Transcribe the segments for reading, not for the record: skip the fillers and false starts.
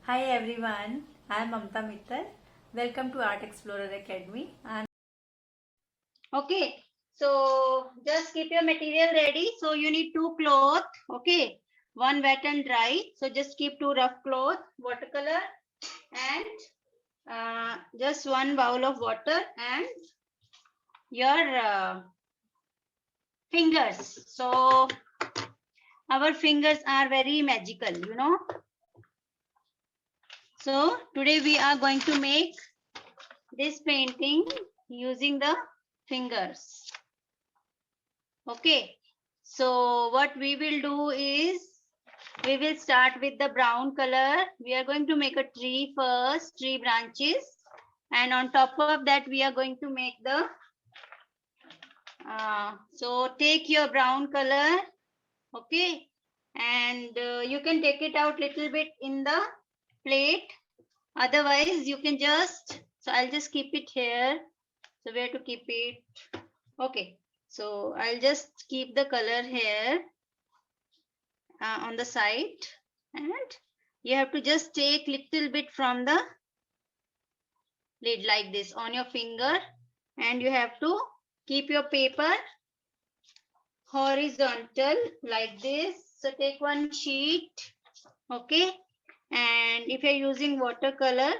Hi everyone, I am Mamta Mittal. Welcome to Art Explorer Academy. Okay, so just keep your material ready. So you need two cloth. Okay, one wet and dry. So just keep two rough cloth, watercolor, and just one bowl of water and your fingers. So our fingers are very magical. So today we are going to make this painting using the fingers. Okay, so what we will do is we will start with the brown color. We are going to make a tree first, tree branches, and on top of that we are going to make the so take your brown color. Okay, and you can take it out little bit in the plate, otherwise you can just, so I'll just keep it here. So where to keep it? Okay, so I'll just keep the color here on the side, and you have to just take little bit from the lid like this on your finger, and you have to keep your paper horizontal like this. So take one sheet. Okay, and if you're using watercolor,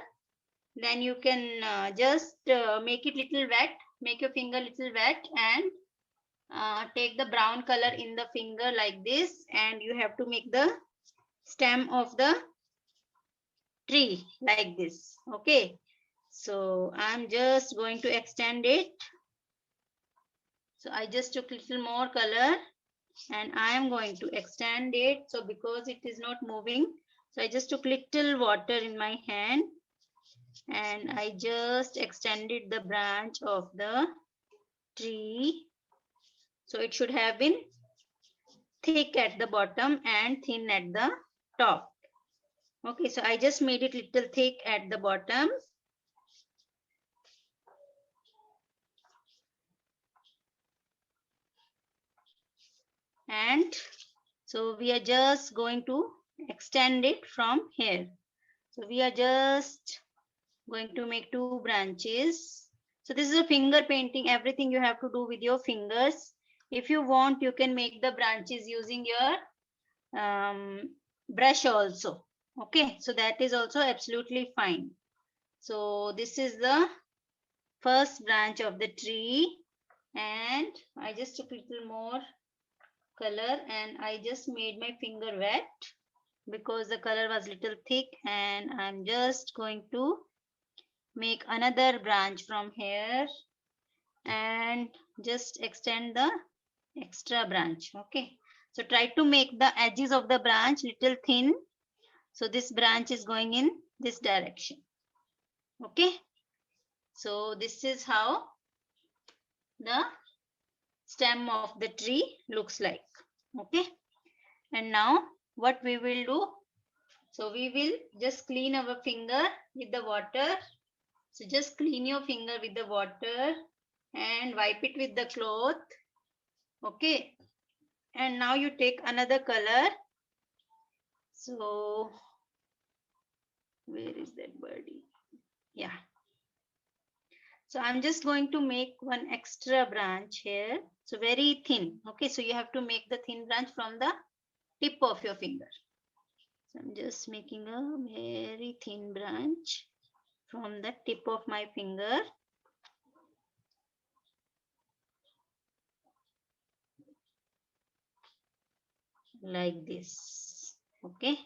then you can just make it little wet, make your finger little wet, and take the brown color in the finger like this, and you have to make the stem of the tree like this. Okay, so I'm just going to extend it. So I just took little more color and I am going to extend it. So because it is not moving, so I just took little water in my hand and I just extended the branch of the tree. So it should have been thick at the bottom and thin at the top. Okay, so I just made it little thick at the bottom. And so we are just going to extend it from here. So we are just going to make two branches. So this is a finger painting. Everything you have to do with your fingers. If you want, you can make the branches using your brush also. Okay, so that is also absolutely fine. So this is the first branch of the tree, and I just took a little more color and I just made my finger wet because the color was little thick, and I'm just going to make another branch from here and just extend the extra branch. Okay, so try to make the edges of the branch little thin, so this branch is going in this direction. Okay, so this is how the stem of the tree looks like. Okay, and now what we will do, so we will just clean our finger with the water. So just clean your finger with the water and wipe it with the cloth. Okay, and now you take another color. So where is that birdie? Yeah, so I'm just going to make one extra branch here, so very thin. Okay, so you have to make the thin branch from the tip of your finger. So I'm just making a very thin branch from the tip of my finger. Like this. Okay,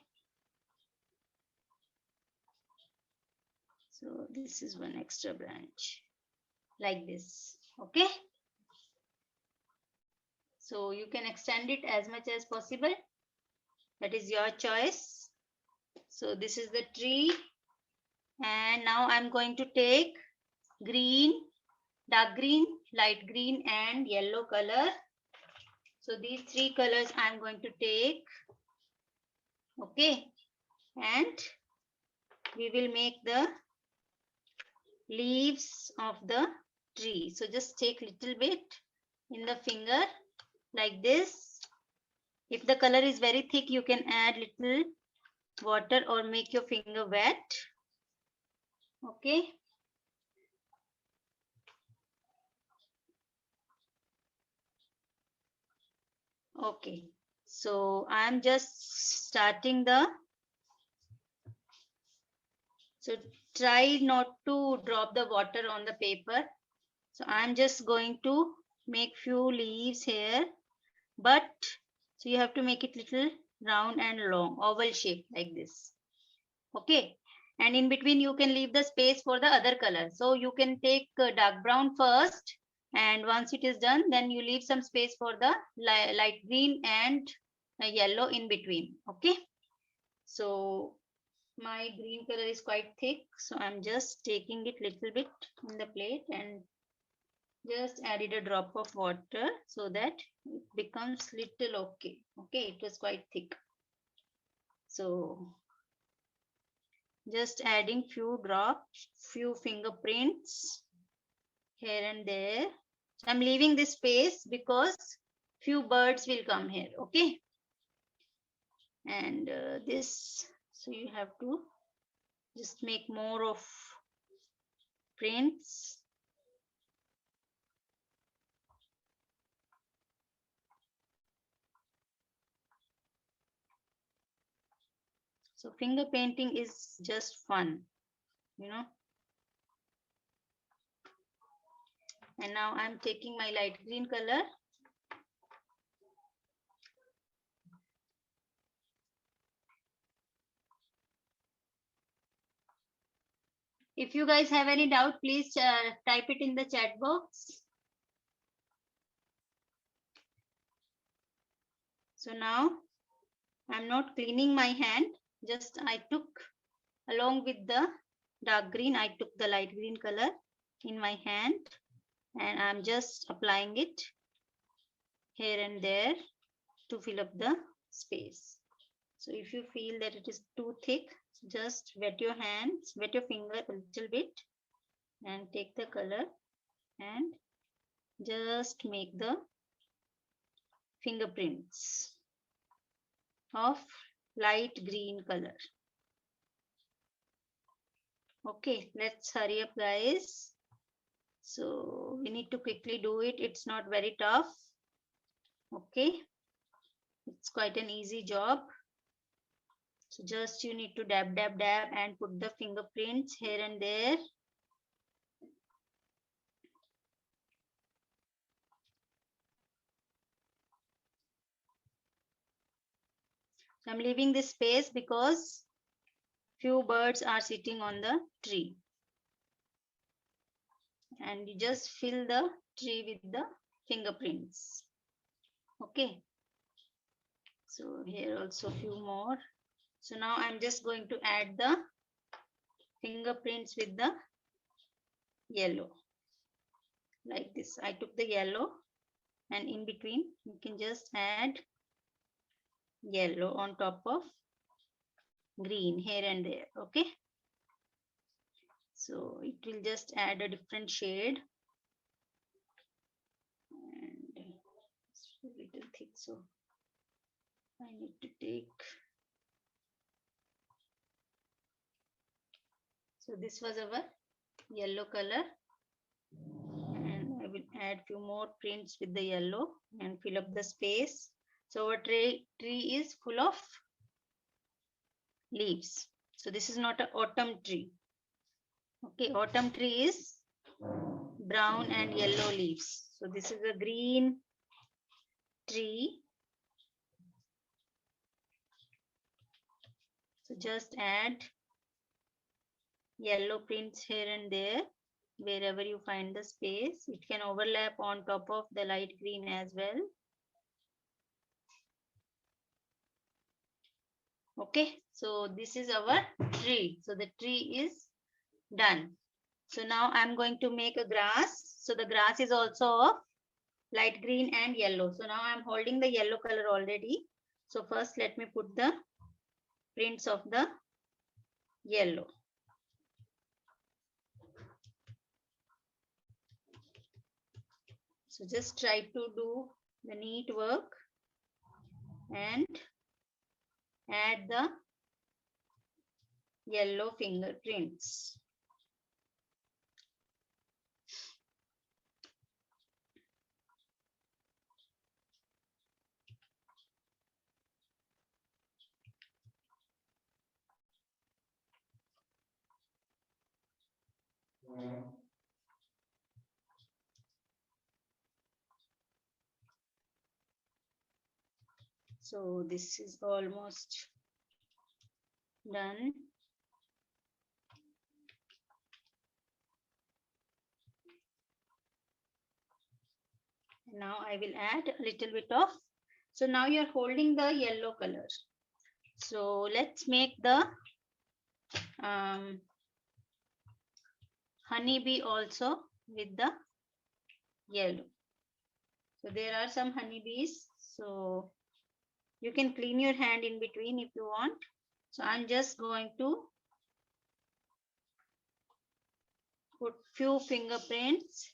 so this is one extra branch like this. Okay, so you can extend it as much as possible, that is your choice. So this is the tree, and now I'm going to take green, dark green, light green, and yellow color. So these three colors I'm going to take. Okay, and we will make the leaves of the tree. So just take little bit in the finger like this. If the color is very thick, you can add little water or make your finger wet. Okay. Okay. So I'm just starting so try not to drop the water on the paper. So I'm just going to make few leaves here, but so you have to make it little round and long, oval shape like this. Okay. And in between you can leave the space for the other color. So you can take dark brown first, and once it is done, then you leave some space for the light green and yellow in between. Okay. So my green color is quite thick, so I'm just taking it little bit in the plate and just added a drop of water so that it becomes little okay. Okay, it was quite thick. So just adding few drops, few fingerprints here and there. So I'm leaving this space because few birds will come here. Okay. And this, so you have to just make more of prints. So finger painting is just fun, you know. And now I'm taking my light green color. If you guys have any doubt, please type it in the chat box. So now I'm not cleaning my hand. Just I took along with the dark green, I took the light green color in my hand and I'm just applying it here and there to fill up the space. So if you feel that it is too thick, just wet your hands, wet your finger a little bit and take the color and just make the fingerprints of light green color. Okay, let's hurry up, guys. So we need to quickly do it. It's not very tough. Okay, it's quite an easy job. So just you need to dab, dab, dab and put the fingerprints here and there. So I'm leaving this space because few birds are sitting on the tree. And you just fill the tree with the fingerprints. Okay. So here also few more. So now I'm just going to add the fingerprints with the yellow. Like this. I took the yellow and in between you can just add yellow on top of green here and there. Okay. So it will just add a different shade. And it's a little thick, so I need to take. So this was our yellow color. And I will add few more prints with the yellow and fill up the space. So our tree is full of leaves. So this is not an autumn tree. Okay, autumn tree is brown and yellow leaves. So this is a green tree. So just add yellow prints here and there wherever you find the space. It can overlap on top of the light green as well. Okay, so this is our tree. So the tree is done. So now I'm going to make a grass. So the grass is also of light green and yellow. So now I'm holding the yellow color already. So first let me put the prints of the yellow. So just try to do the neat work and add the yellow fingerprints. So this is almost done. Now I will add a little bit of, so now you're holding the yellow color. So let's make the honeybee also with the yellow. So there are some honeybees. So you can clean your hand in between if you want. So I'm just going to put few fingerprints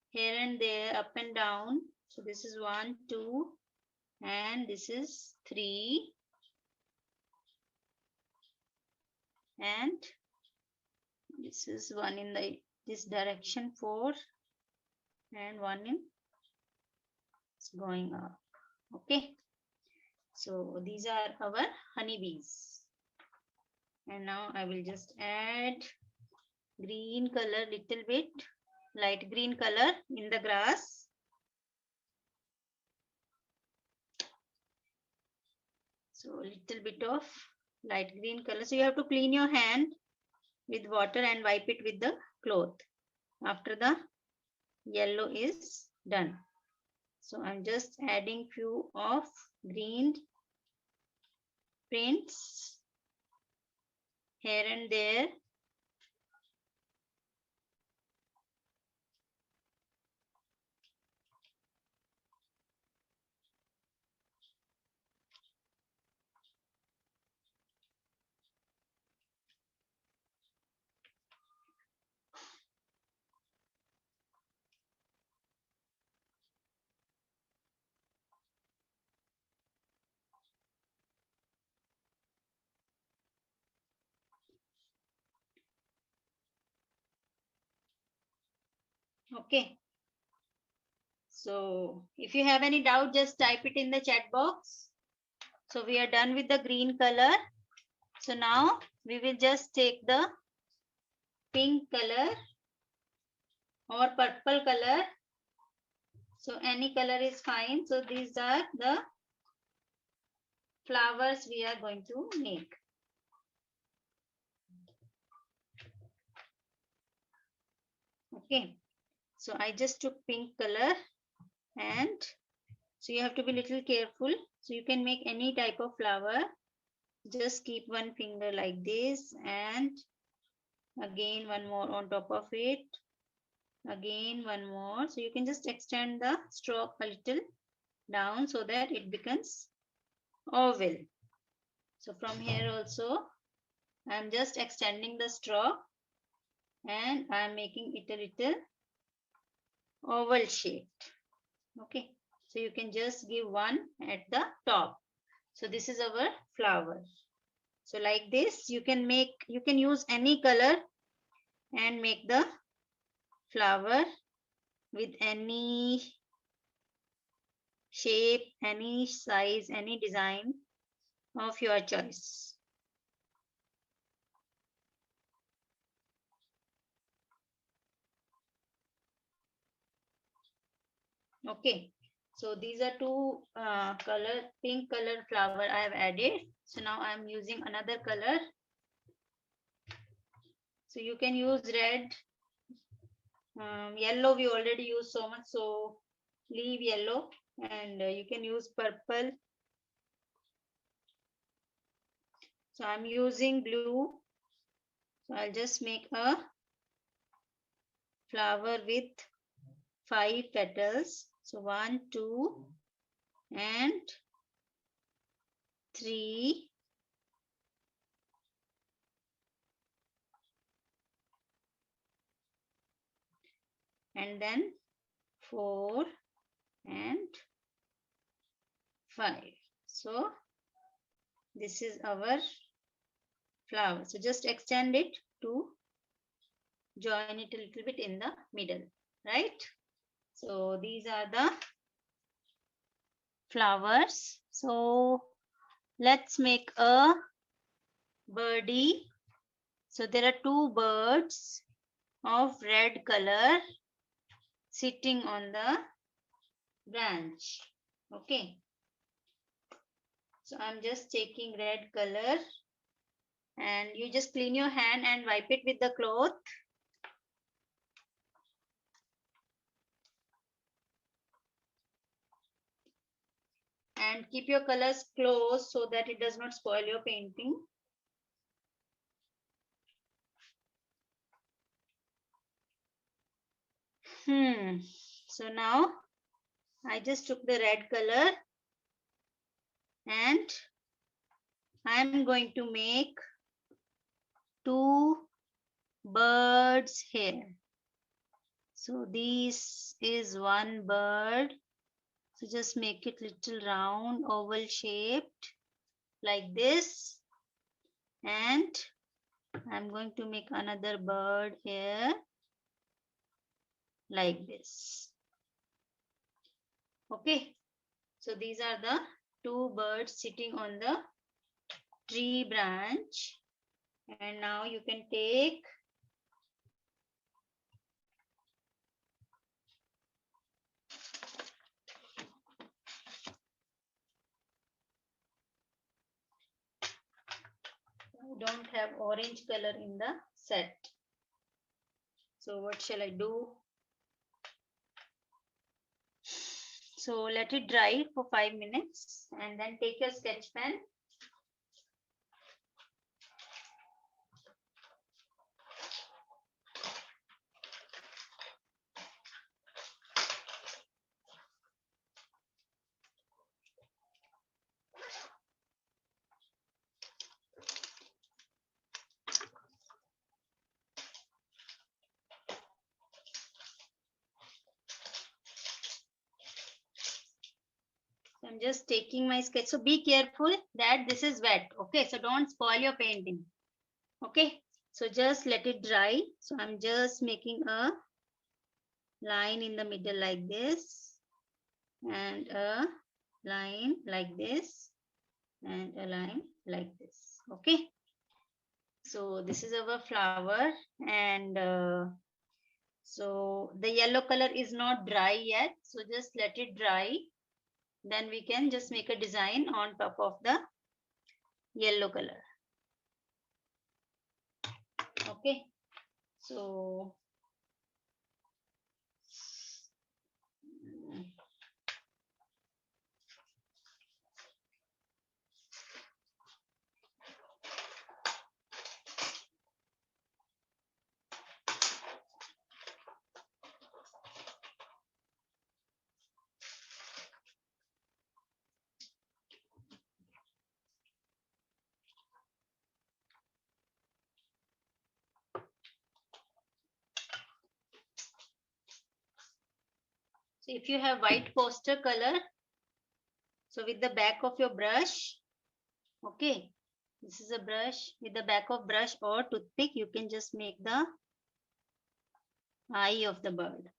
here and there, up and down. So this is 1, 2, and this is 3. And this is 1 in this direction, 4, and 1 in it's going up. Okay. So these are our honeybees. And now I will just add green color, little bit, light green color in the grass. So a little bit of light green color. So you have to clean your hand with water and wipe it with the cloth after the yellow is done. So I'm just adding few of green prints here and there. Okay. So if you have any doubt, just type it in the chat box. So we are done with the green color. So now we will just take the pink color or purple color. So any color is fine. So these are the flowers we are going to make. Okay. So I just took pink color, and so you have to be little careful. So you can make any type of flower. Just keep one finger like this, and again one more on top of it. Again one more. So you can just extend the stroke a little down so that it becomes oval. So from here also I'm just extending the stroke, and I'm making it a little oval shaped. Okay, so you can just give one at the top. So this is our flower. So like this you can use any color and make the flower with any shape, any size, any design of your choice. Okay, so these are two pink color flower I have added. So now I am using another color. So you can use red, yellow we already used so much, so leave yellow, and you can use purple. So I'm using blue. So I'll just make a flower with 5 petals. So 1, 2, and 3, and then 4 and 5. So this is our flower. So just extend it to join it a little bit in the middle, right? So these are the flowers. So let's make a birdie. So there are two birds of red color sitting on the branch. Okay. So I'm just taking red color, and you just clean your hand and wipe it with the cloth. And keep your colors close so that it does not spoil your painting. So now I just took the red color and I'm going to make two birds here. So this is one bird. So just make it little round, oval shaped like this. And I'm going to make another bird here like this. Okay. So these are the two birds sitting on the tree branch. And now you can take don't have orange color in the set. So what shall I do? So let it dry for 5 minutes and then take your sketch pen. I'm just taking my sketch. So be careful that this is wet. Okay, so don't spoil your painting. Okay, so just let it dry. So I'm just making a line in the middle like this, and a line like this, and a line like this. Okay, so this is our flower, and so the yellow color is not dry yet. So just let it dry. Then we can just make a design on top of the yellow color. Okay, so if you have white poster color, so with the back of your brush, okay, this is a brush, with the back of brush or toothpick, you can just make the eye of the bird.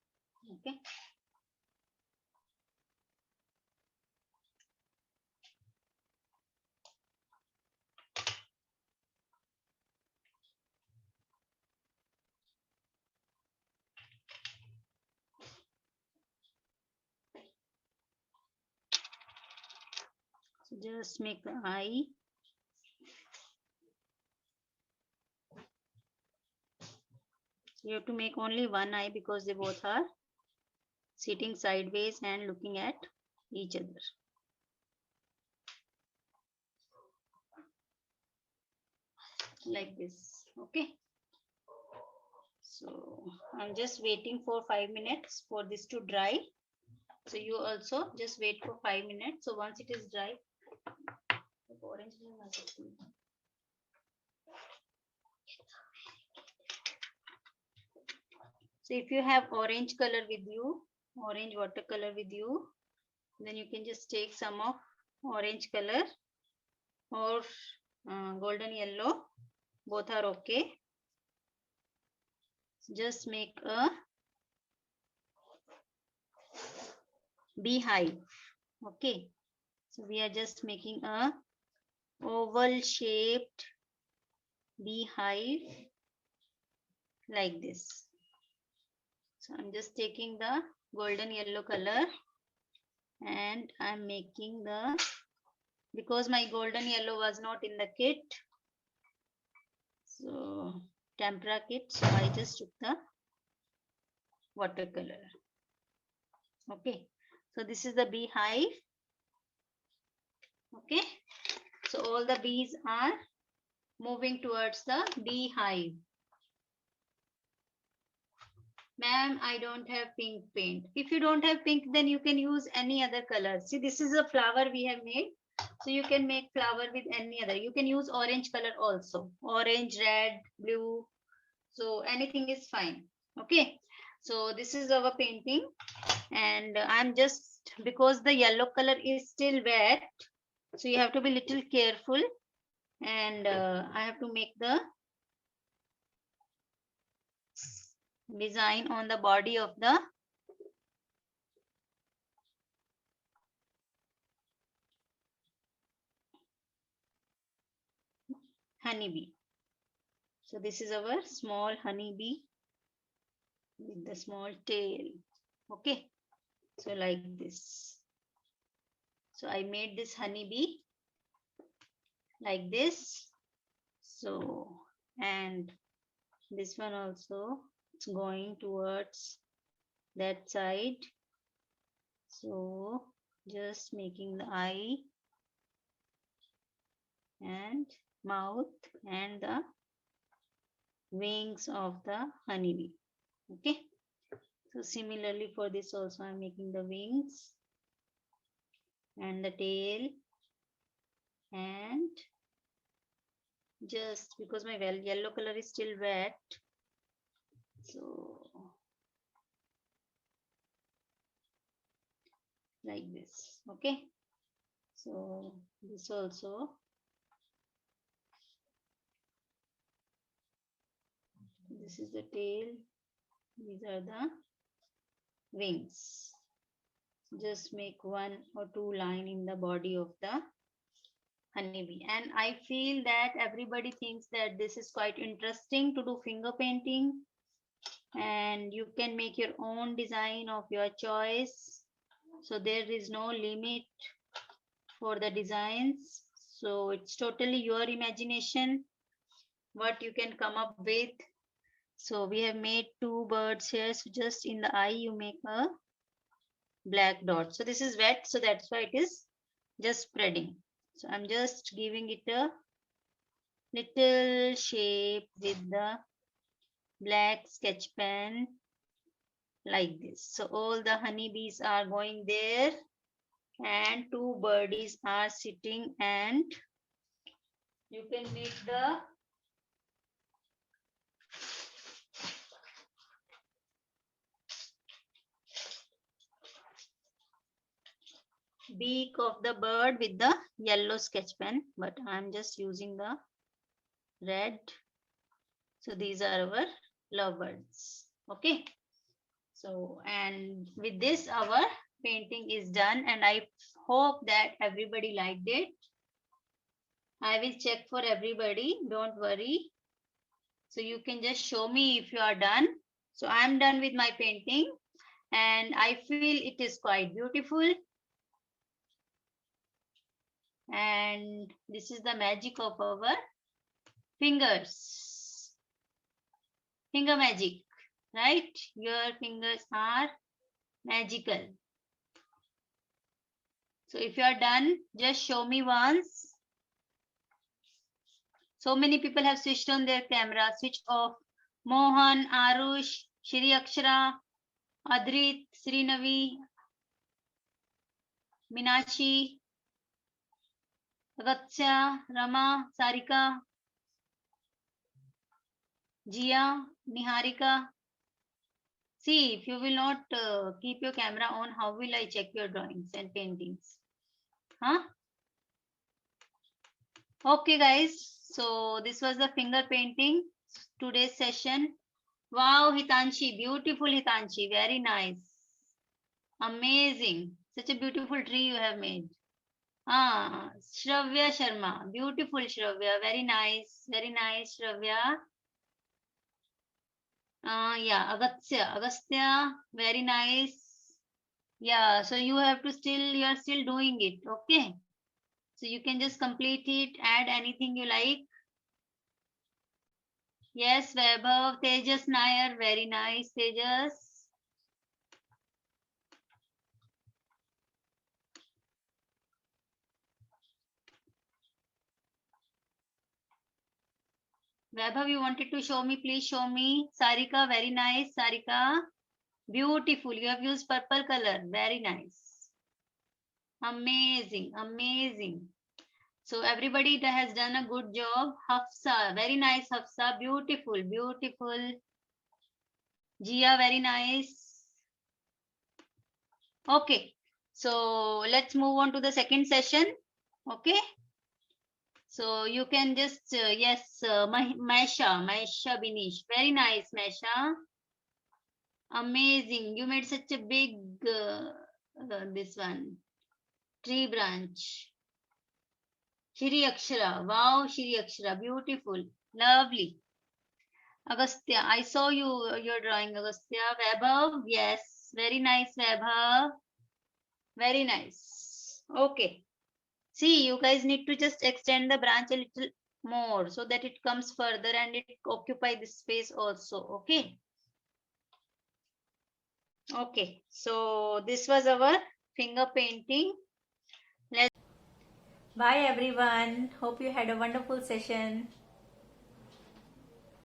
Okay. So just make the eye. You have to make only one eye because they both are sitting sideways and looking at each other. Like this. Okay. So I'm just waiting for 5 minutes for this to dry. So you also just wait for 5 minutes. So once it is dry, so if you have orange color with you, orange watercolor with you, then you can just take some of orange color or golden yellow both are okay. Just make a beehive. Okay, so we are just making a oval shaped beehive like this. So I'm just taking the golden yellow color and I'm making the, because my golden yellow was not in the kit, so tempera kit, so I just took the watercolor. Okay, so this is the beehive. Okay, so all the bees are moving towards the beehive. Ma'am, I don't have pink paint. If you don't have pink, then you can use any other color. See, this is a flower we have made. So you can make flower with any other. You can use orange color also. Orange, red, blue. So anything is fine. Okay. So this is our painting. And I'm just, because the yellow color is still wet, so you have to be little careful. And I have to make the design on the body of the honeybee. So this is our small honeybee with the small tail. Okay, so like this. So I made this honeybee like this. So, and this one also, it's going towards that side. So just making the eye and mouth and the wings of the honeybee. Okay, so similarly for this also I'm making the wings and the tail, and just because my yellow color is still wet, so like this. Okay, so this also, this is the tail, these are the wings. Just make one or two line in the body of the honeybee. And I feel that everybody thinks that this is quite interesting to do finger painting, and you can make your own design of your choice. So there is no limit for the designs. So it's totally your imagination what you can come up with. So we have made two birds here. So just in the eye you make a black dot. So this is wet, so that's why it is just spreading. So I'm just giving it a little shape with the black sketch pen like this. So all the honeybees are going there and two birdies are sitting, and you can make the beak of the bird with the yellow sketch pen, but I'm just using the red. So these are our lovebirds. Okay, so and with this our painting is done, and I hope that everybody liked it. I will check for everybody, don't worry. So you can just show me if you are done. So I'm done with my painting and I feel it is quite beautiful. And this is the magic of our fingers. Finger magic, right? Your fingers are magical. So if you are done, just show me once. So many people have switched on their camera. Switch off. Mohan, Arush, Shri Akshara, Adrit, Srinavi, Minashi, Agatsya, Rama, Sarika, Jia, Niharika. See, if you will not keep your camera on, how will I check your drawings and paintings? Huh? Okay, guys. So this was the finger painting today's session. Wow, Hitanshi, beautiful Hitanshi, very nice, amazing. Such a beautiful tree you have made. Ah, Shravya Sharma, beautiful Shravya, very nice, Shravya. Yeah, Agastya, very nice. Yeah, so you have to you are still doing it, okay? So you can just complete it, add anything you like. Yes, Vaibhav, Tejas Nair, very nice, Tejas. Vaibhav, you wanted to show me, please show me. Sarika, very nice, Sarika. Beautiful, you have used purple color, very nice. Amazing, amazing. So everybody that has done a good job. Hafsa, very nice, Hafsa, beautiful, beautiful. Jia, very nice. Okay, so let's move on to the second session. Okay, so you can just, yes, Maisha Binish, very nice, Maisha. Amazing, you made such a big, this one, tree branch. Shri Akshara, wow, Shri Akshara, beautiful, lovely. Agastya, I saw your drawing, Agastya. Vaibhav, yes, very nice, Vaibhav. Very nice. Okay. See, you guys need to just extend the branch a little more so that it comes further and it occupy this space also. Okay. Okay. So this was our finger painting. Bye everyone. Hope you had a wonderful session.